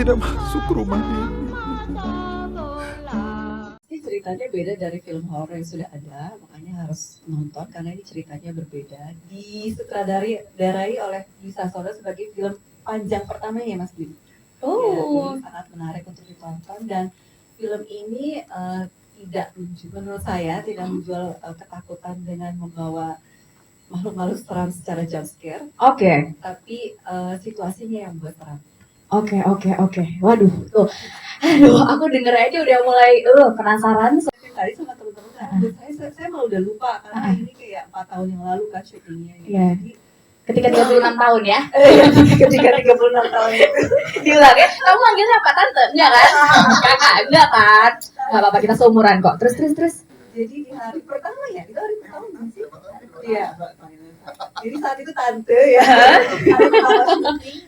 tidak masuk rumah ini. Ini ceritanya beda dari film horor yang sudah ada, makanya harus nonton karena ini ceritanya berbeda. Disutradarai oleh Lisa Soda sebagai film panjang pertama ya Mas Bin. Ya, ini sangat menarik untuk ditonton dan film ini menurut saya tidak menjual ketakutan dengan membawa makhluk-makhluk seram secara jump scare. Oke. Tapi situasinya yang buat seram. Oke. Waduh, tuh. Aduh, aku denger aja udah mulai penasaran. Tadi sama teman-teman saya malah udah lupa karena ini kayak 4 tahun yang lalu kan syutingnya. Iya. Jadi Ketika 36 tahun ya. ketika 36 tahun itu Diulang ya. Kamu manggilnya apa, tante? Enggak kan? Kakak, enggak kan? Enggak apa-apa, kita seumuran kok. Terus. jadi di hari pertama ya, itu hari pertama nggak sih? Iya. Jadi saat itu tante ya, hari pertama syuting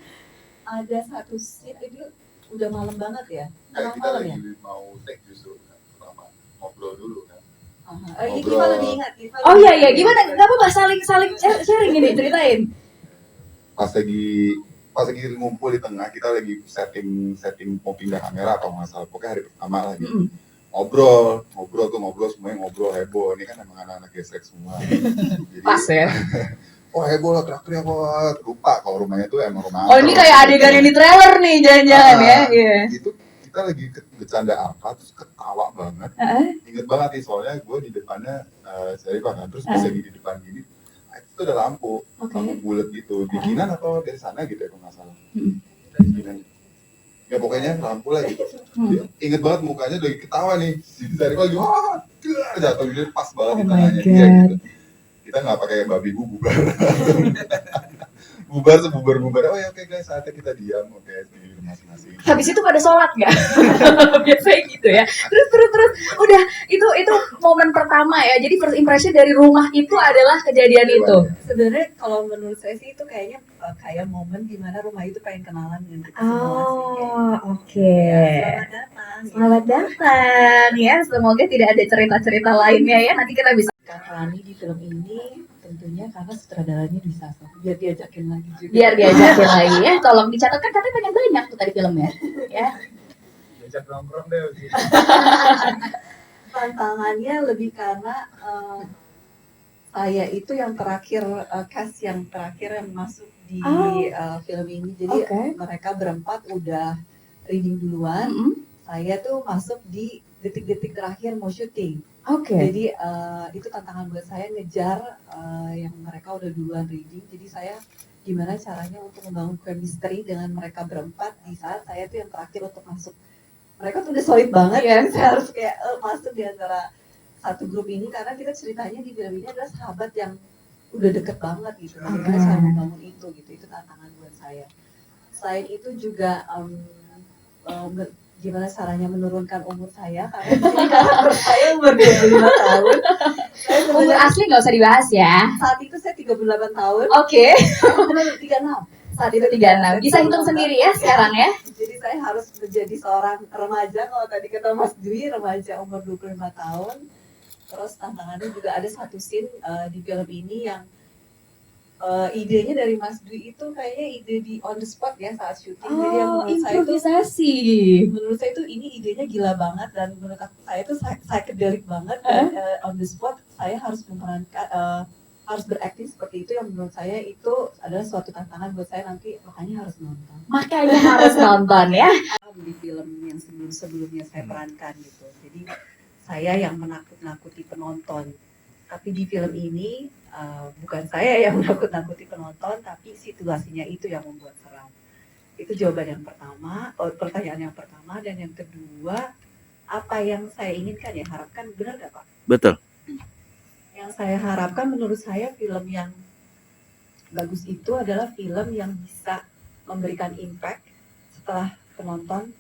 ada satu scene itu udah malam banget ya, Kita malam ya. lagi mau take justru kan, pertama ngobrol dulu kan. Ini Kiva lebih ingat. Oh iya, gimana? Enggak apa-apa, saling sharing ini, ceritain. Pas lagi ngumpul di tengah, kita lagi setting mau pindah kamera atau nggak salah, pokoknya hari pertama lagi. Ngobrol semuanya ngobrol heboh. Ini kan emang anak-anak gesrek semua. Jadi, Pas ya. oh heboh lah, teriak-teriak apa, lupa kalau rumahnya tuh emang rumah. Oh ini kayak adegan yang di trailer nih, jangan-jangan ya. Iya. Itu kita lagi bercanda apa, terus ketawa banget. Ingat banget nih, soalnya gue di depannya Syarifah kan, terus pas lagi di depan gini, itu ada lampu bulat gitu, bikinan atau dari sana gitu ya kalau nggak salah. Bikinan. Ya pokoknya lampu lah gitu. Ingat banget mukanya lagi ketawa nih, Syarifah lagi wah, jatuh gitu pas banget di tangannya dia gitu. Kita nggak pakai babi bubar. bubar. Oh ya oke guys, saatnya kita diam, oke di rumah masing-masing. Habis itu pada sholat nggak? Biasanya gitu ya. Terus. Udah itu momen pertama ya. Jadi first impression dari rumah itu adalah kejadian itu. Sebenarnya kalau menurut saya sih itu kayaknya kayak momen dimana rumah itu pengen kenalan dengan kita semua sih. Oke. Ya, Selamat datang ya. Semoga tidak ada cerita-cerita lainnya ya. Nanti kita bisa. Kak Rani di film ini tentunya karena sutradaranya bisa biar diajakin lagi juga. Biar diajakin lagi ya. Tolong dicatatkan katanya banyak tuh tadi filmnya. Ya. Diajak nongkrong deh. Tantangannya lebih karena saya itu yang terakhir cast yang terakhir yang masuk di film ini. Jadi mereka berempat udah reading duluan. Saya tuh masuk di detik-detik terakhir mau syuting. Jadi itu tantangan buat saya ngejar yang mereka udah duluan reading. Jadi saya gimana caranya untuk membangun chemistry dengan mereka berempat di saat saya tuh yang terakhir untuk masuk. Mereka tuh udah solid banget ya. Saya harus kayak masuk di antara satu grup ini karena kita ceritanya di film ini adalah sahabat yang udah deket banget gitu. Gimana cara membangun itu gitu. Itu tantangan buat saya. Selain itu juga gimana caranya menurunkan umur saya karena saya umur 25 tahun. Umur asli nggak usah dibahas ya. Saat itu saya 38 tahun. 36. Saat itu 36. Bisa hitung sendiri ya sekarang ya. Jadi saya harus menjadi seorang remaja, kalau tadi kata Mas Dwi, remaja umur 25 tahun. Terus tantangannya juga ada satu scene di film ini yang idenya dari Mas Dwi itu kayaknya ide di on the spot ya saat syuting. Jadi yang improvisasi. Menurut saya itu ini idenya gila banget dan menurut saya itu psychedelic banget. Dan, on the spot saya harus memerankan harus berakting seperti itu yang menurut saya itu adalah suatu tantangan buat saya nanti, makanya harus nonton ya. Di film yang sebelumnya saya perankan gitu. Jadi saya yang menakut-nakuti penonton. Tapi di film ini bukan saya yang menakut-nakuti penonton, tapi situasinya itu yang membuat seram. Itu jawaban yang pertama, pertanyaan yang pertama. Dan yang kedua, apa yang saya inginkan ya, harapkan, benar gak Pak? Betul. Yang saya harapkan menurut saya film yang bagus itu adalah film yang bisa memberikan impact setelah penonton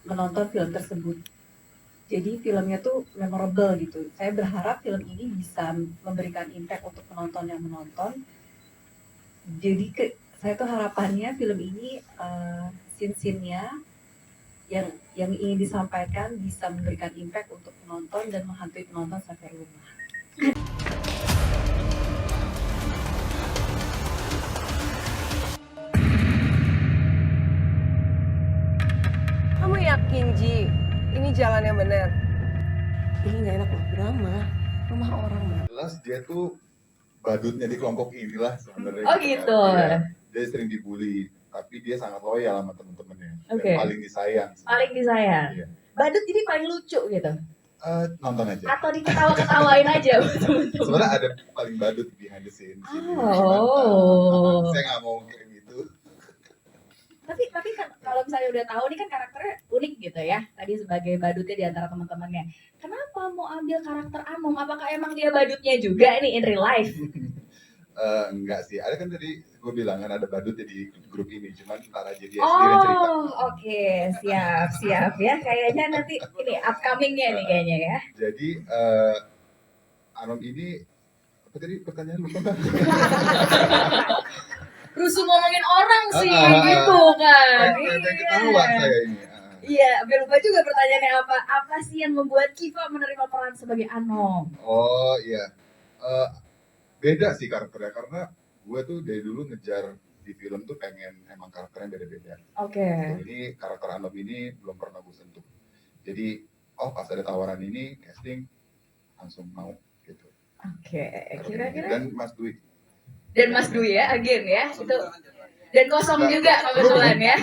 menonton film tersebut. Jadi filmnya tuh memorable gitu. Saya berharap film ini bisa memberikan impact untuk penonton yang menonton. Jadi saya tuh harapannya film ini scene-scene-nya yang ingin disampaikan bisa memberikan impact untuk penonton dan menghantui penonton sampai rumah. yakin Ji, ini jalan yang benar. Ini nggak enak loh, drama. Rumah orang Mbak. Jelas dia tuh badutnya di kelompok inilah sebenarnya. Oh gitu. Iya, dia sering dibully, tapi dia sangat loyal sama temen-temennya. Oke. Dan paling disayang. Paling disayang. Iya. Badut jadi paling lucu gitu. Nonton aja. Atau diketawa-ketawain aja betul-betul. Sebenarnya ada paling badut behind the scenes. Oh. Saya nggak mau kirim itu. Tapi kan kalau misalnya udah tahu nih kan karakternya unik gitu ya. Tadi sebagai badutnya di antara teman-temannya. Kenapa mau ambil karakter Anom? Apakah emang dia badutnya juga nih in real life? Enggak sih, ada kan tadi gue bilang kan ada badut di grup ini, cuman ntar aja dia sendiri cerita. Oh, oke, siap ya. Kayaknya nanti ini upcomingnya nih kayaknya ya. Jadi Anom ini apa tadi pertanyaan lupa kan? Rusuh ngomongin orang sih gitu kan. Pengen ketawa saya ini. Iya, sampai lupa juga pertanyaannya apa. Apa sih yang membuat Kiva menerima peran sebagai Anom? Oh iya, beda sih karakternya karena gue tuh dari dulu ngejar di film tuh pengen emang karakternya beda-beda. Oke. Ini karakter Anom ini belum pernah gue sentuh. Jadi pas ada tawaran ini casting langsung mau gitu. Oke, kira-kira. Dan Mas Dwi. Dan Mas Dwi ya, again ya. Itu. Dan kosong juga kebetulan ya.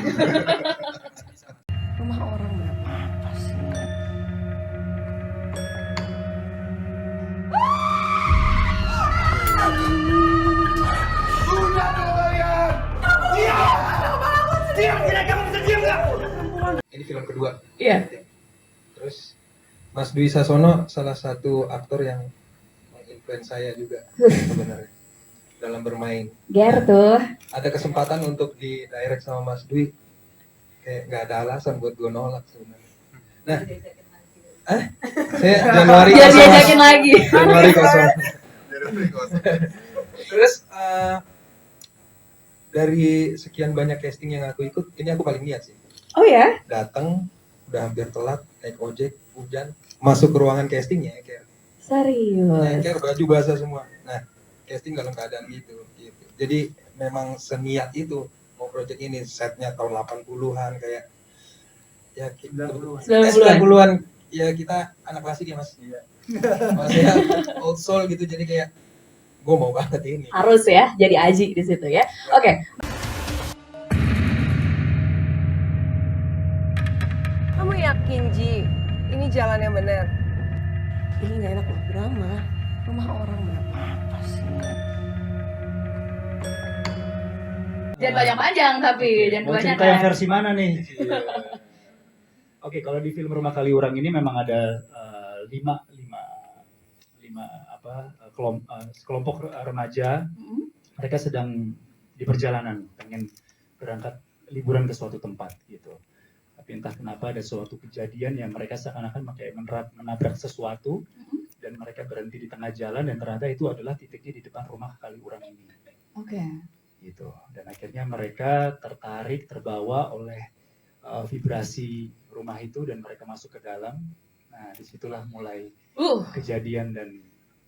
Rumah orang berapa apa sih? Sudah dong kalian! Diam! Diam, tidak kamu bisa diam nggak? Ini film kedua. Iya. Terus Mas Dwi Sasono salah satu aktor yang menginfluence saya juga sebenarnya dalam bermain. Ger tuh. Ada kesempatan untuk di direct sama Mas Dwi, kayak nggak ada alasan buat gue nolak sebenarnya. Nah, saya Januari Biar kosong, Mas. diajakin lagi. Januari kosong. Dari kosong. Terus dari sekian banyak casting yang aku ikut, ini aku paling niat sih. Oh ya? Datang udah hampir telat, naik ojek, hujan, masuk ke ruangan castingnya kayak Serius. kayak baju basah semua. Nah, casting dalam keadaan gitu. Jadi memang seniat itu mau project ini, setnya tahun 80-an kayak ya 90-an. Ya kita anak klasik ya Mas. Iya. Maksudnya old soul gitu, jadi kayak gue mau banget ini. Harus ya, jadi Aji di situ ya. Oke. Kamu yakin Ji, ini jalan yang benar? Ini nggak enak loh, drama. Rumah orang berapa apa sih? Jangan panjang-panjang tapi jangan Mau kebanyakan. cerita yang versi mana nih? Oke, kalau di film Rumah Kaliurang ini memang ada sekelompok remaja. Mereka sedang di perjalanan, pengen berangkat liburan ke suatu tempat gitu. Tapi entah kenapa ada suatu kejadian yang mereka seakan-akan menabrak sesuatu dan mereka berhenti di tengah jalan dan ternyata itu adalah titiknya di depan Rumah Kaliurang ini. Oke. Gitu. Dan akhirnya mereka tertarik, terbawa oleh vibrasi rumah itu dan mereka masuk ke dalam. Nah, disitulah mulai kejadian dan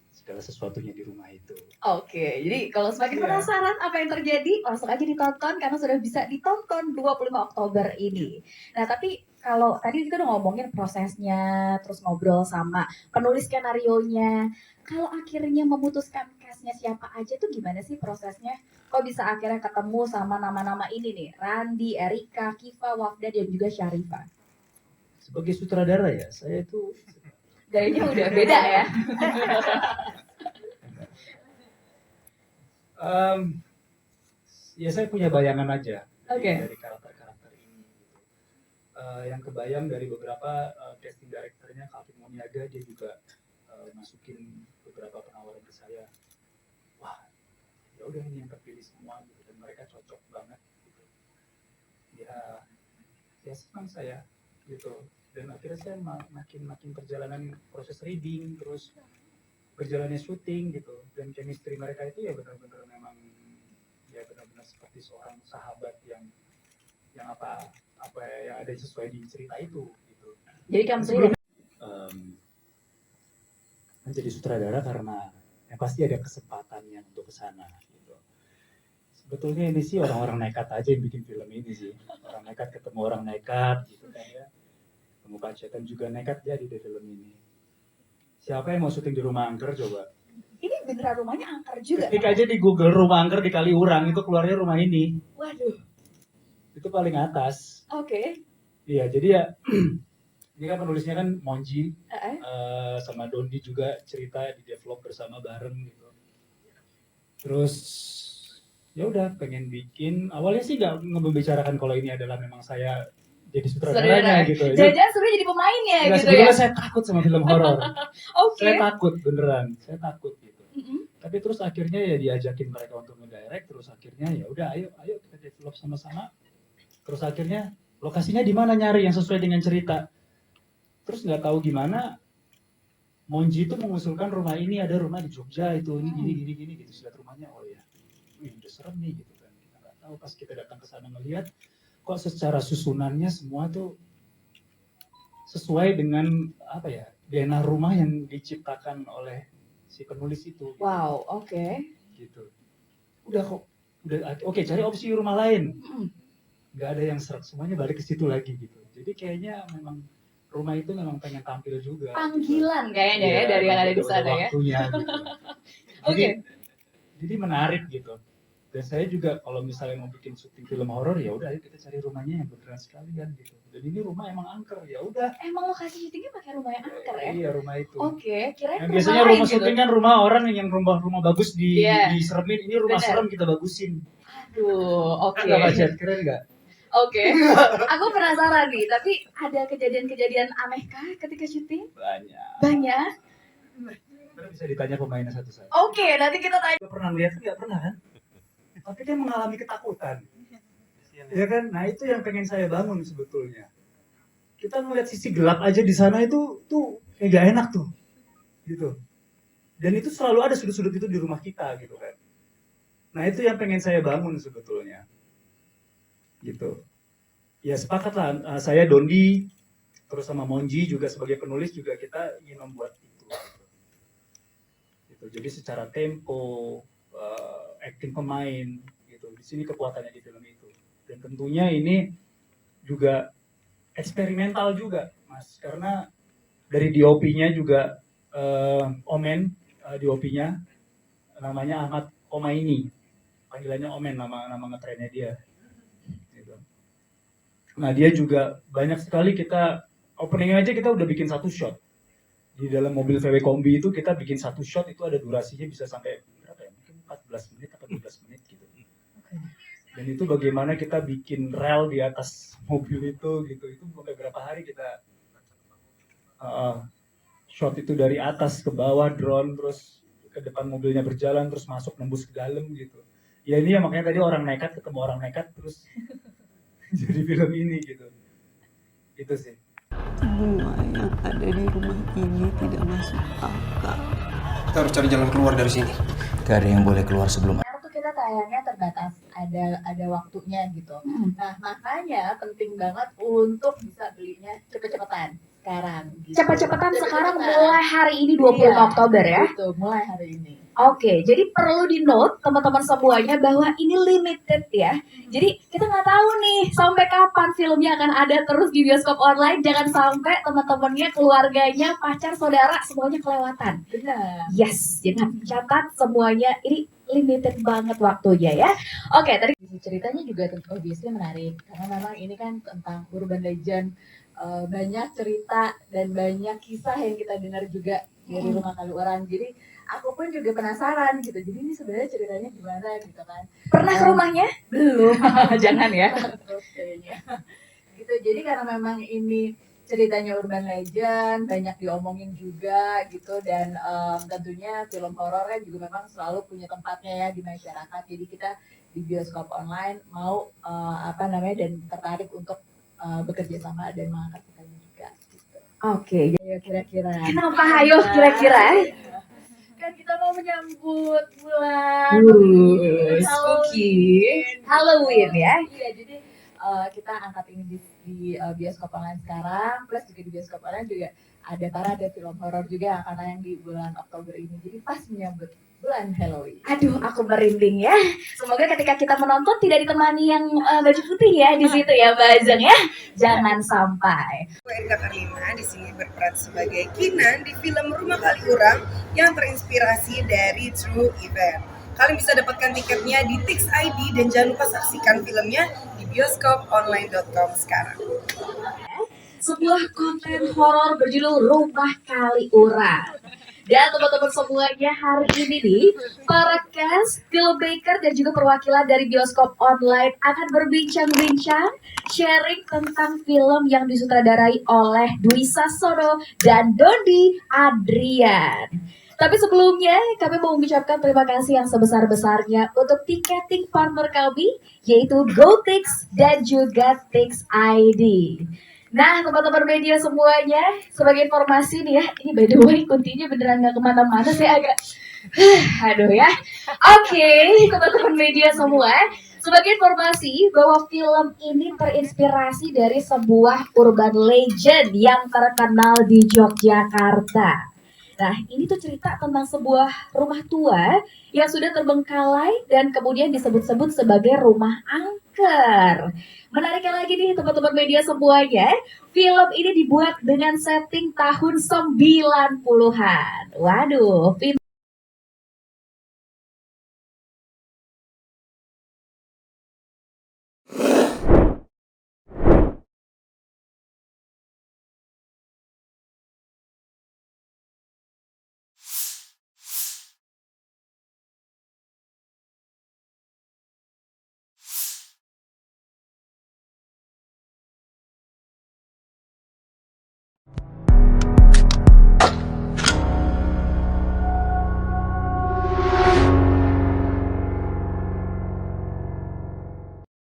segala sesuatunya di rumah itu. Oke, jadi kalau semakin penasaran apa yang terjadi, langsung aja ditonton karena sudah bisa ditonton 25 Oktober ini. Nah, tapi kalau tadi kita udah ngomongin prosesnya, terus ngobrol sama penulis skenarionya. Kalau akhirnya memutuskan cast-nya siapa aja tuh gimana sih prosesnya? Kok bisa akhirnya ketemu sama nama-nama ini nih? Randi, Erika, Kiva, Wafda, dan juga Syarifah. Sebagai sutradara ya, saya itu Gayanya udah beda ya? Ya saya punya bayangan aja Oke. dari karakter-karakter ini. Gitu. Yang kebayang dari beberapa casting directornya, Calvin Moniaga, dia juga masukin beberapa penawaran ke saya. Wah, ya udah ini yang terpilih semua gitu, dan mereka cocok banget gitu. Ya senang saya gitu. Dan akhirnya saya makin perjalanan proses reading, terus berjalannya syuting gitu, dan chemistry mereka itu ya benar-benar memang ya benar-benar seperti seorang sahabat yang apa yang ada sesuai di cerita itu gitu. Jadi kamu sendiri menjadi sutradara karena ya pasti ada kesempatannya untuk kesana gitu. Sebetulnya ini sih orang-orang nekat aja yang bikin film ini sih, orang nekat ketemu orang nekat gitu kan ya. ketemu Pak Cetan juga nekat jadi di film ini. Siapa yang mau syuting di rumah angker coba? Ini beneran rumahnya angker juga. Ketik aja di Google rumah angker di Kaliurang, itu keluarnya rumah ini. Waduh. Itu paling atas. Oke. Iya, jadi ya ini kan penulisnya kan Monji sama Dondi juga cerita di develop bersama bareng gitu. Terus ya udah pengen bikin, awalnya sih nggak membicarakan kalau ini adalah memang saya jadi sutradaranya gitu. Jangan-jangan sebenarnya jadi pemainnya Nggak, gitu ya. sebetulnya saya takut sama film horor. Oke. Saya takut beneran, saya takut gitu. Mm-mm. Tapi terus akhirnya ya diajakin mereka untuk ngedirect, terus akhirnya ya udah ayo kita develop sama-sama. Terus akhirnya lokasinya di mana nyari yang sesuai dengan cerita. Terus nggak tahu gimana Monji itu mengusulkan rumah ini, ada rumah di Jogja itu ini gini gitu. Lihat rumahnya, oh ya, wih udah serem nih gitu kan. Kita nggak tahu pas kita datang ke sana ngelihat kok secara susunannya semua tuh sesuai dengan apa ya, DNA rumah yang diciptakan oleh si penulis itu. Gitu. Wow, oke. Gitu. Udah oke, cari opsi rumah lain. Nggak ada yang serak, semuanya balik ke situ lagi gitu. Jadi kayaknya memang rumah itu memang pengen tampil juga. Panggilan kayaknya ya dari yang ada di sana ya. Waktunya gitu. Oke. Jadi menarik gitu. Dan saya juga kalau misalnya mau bikin syuting film horor ya udah ayo kita cari rumahnya yang beneran sekalian gitu. Dan ini rumah emang angker, ya udah. Emang lokasi syutingnya pakai rumah yang angker ya? Iya, rumah itu. Oke, kirain Nah, biasanya lain rumah gitu. syuting kan rumah orang yang rumah bagus Iya. diseremin, ini rumah Bener. serem kita bagusin. Aduh, oke. Enggak Pak, keren enggak? Oke. Aku penasaran nih, tapi ada kejadian-kejadian aneh kah ketika syuting? Banyak. Banyak. Terus bisa ditanya pemainnya satu-satu. Oke, nanti kita tanya. Gak pernah lihat, nggak pernah kan? Tapi dia mengalami ketakutan. Ya kan? Nah itu yang pengen saya bangun sebetulnya. Kita ngeliat sisi gelap aja di sana itu tuh kayak gak enak tuh, gitu. Dan itu selalu ada sudut-sudut itu di rumah kita, gitu kan. Nah itu yang pengen saya bangun sebetulnya, gitu. Ya sepakat lah, saya Dondi, terus sama Monji juga sebagai penulis juga kita ingin membuat itu. Gitu. Jadi secara tempo, acting pemain gitu. Di sini kekuatannya di film itu. Dan tentunya ini juga eksperimental juga, Mas. Karena dari DOP-nya juga Omen, DOP-nya namanya Ahmad Omaini. Panggilannya Omen, nama ngetrennya dia. Gitu. Nah, dia juga banyak sekali kita opening aja kita udah bikin satu shot. Di dalam mobil VW Kombi itu kita bikin satu shot itu ada durasinya bisa sampai berapa ya? Mungkin 14 menit atau 12 menit gitu. Dan itu bagaimana kita bikin rel di atas mobil itu gitu. Itu sampai berapa hari kita shot itu dari atas ke bawah drone terus ke depan mobilnya berjalan terus masuk nembus ke dalam gitu. Ya ini ya makanya tadi orang nekat ketemu orang nekat terus jadi film ini gitu. Itu sih. Semua yang ada di rumah ini tidak masuk akal. Kita harus cari jalan keluar dari sini. Gak ada yang boleh keluar sebelum Karena tuh kita tayangnya terbatas, ada waktunya gitu. Nah makanya penting banget untuk bisa belinya cepet-cepetan sekarang. Gitu. Cepet-cepetan sekarang mulai hari ini 25 Iya, Oktober ya. Gitu, mulai hari ini. Oke, jadi perlu di note teman-teman semuanya bahwa ini limited ya. Jadi kita nggak tahu nih sampai kapan filmnya akan ada terus di bioskop online. Jangan sampai teman-temannya, keluarganya, pacar, saudara semuanya kelewatan. Benar. Yes, jadi catat semuanya ini limited banget waktunya ya. Oke, tadi Ceritanya juga obviously menarik karena memang ini kan tentang urban legend, banyak cerita dan banyak kisah yang kita dengar juga dari rumah Kaliurang. Jadi aku pun juga penasaran gitu. Jadi ini sebenarnya ceritanya gimana gitu kan? pernah ke rumahnya? Belum. Jangan ya. Terus kayaknya. Gitu. Jadi karena memang ini ceritanya urban legend, banyak diomongin juga gitu dan tentunya film horor kan juga memang selalu punya tempatnya ya di masyarakat. Jadi kita di bioskop online mau dan tertarik untuk bekerja sama dan mengangkat kita juga gitu. Oke, Ya kira-kira. kenapa hayo kira-kira? Kan kita mau menyambut bulan Spooky Halloween ya. Iya, jadi kita angkat ini di bioskop online sekarang, plus juga di bioskop online juga ada film horor juga yang akan tayang di bulan Oktober ini. Jadi pas menyambut bulan Halloween. Aduh, aku merinding ya. Semoga ketika kita menonton tidak ditemani yang baju putih ya di situ ya, Mbak Ajeng ya. Jangan sampai. Gue Erika Karlina di sini berperan sebagai Kinan di film Rumah Kali Urang yang terinspirasi dari true event. Kalian bisa dapatkan tiketnya di Tix ID dan jangan lupa saksikan filmnya di bioskoponline.com sekarang. Sebuah konten horor berjudul Rumah Kali Urang. Dan teman-teman semuanya, hari ini nih, para cast, filmmaker, dan juga perwakilan dari bioskop online akan berbincang-bincang, sharing tentang film yang disutradarai oleh Dwi Sasono dan Dodi Adrian. Tapi sebelumnya, kami mau mengucapkan terima kasih yang sebesar-besarnya untuk tiketing partner kami, yaitu GoTix dan juga Tix ID. Nah, teman-teman media semuanya, sebagai informasi nih ya, ini by the way kuntinya beneran gak kemana-mana, saya agak, aduh ya. Oke, teman-teman media semua, sebagai informasi bahwa film ini terinspirasi dari sebuah urban legend yang terkenal di Yogyakarta. Nah, ini tuh cerita tentang sebuah rumah tua yang sudah terbengkalai dan kemudian disebut-sebut sebagai rumah angker. Menariknya lagi nih teman-teman media semuanya, film ini dibuat dengan setting tahun 90-an. Waduh,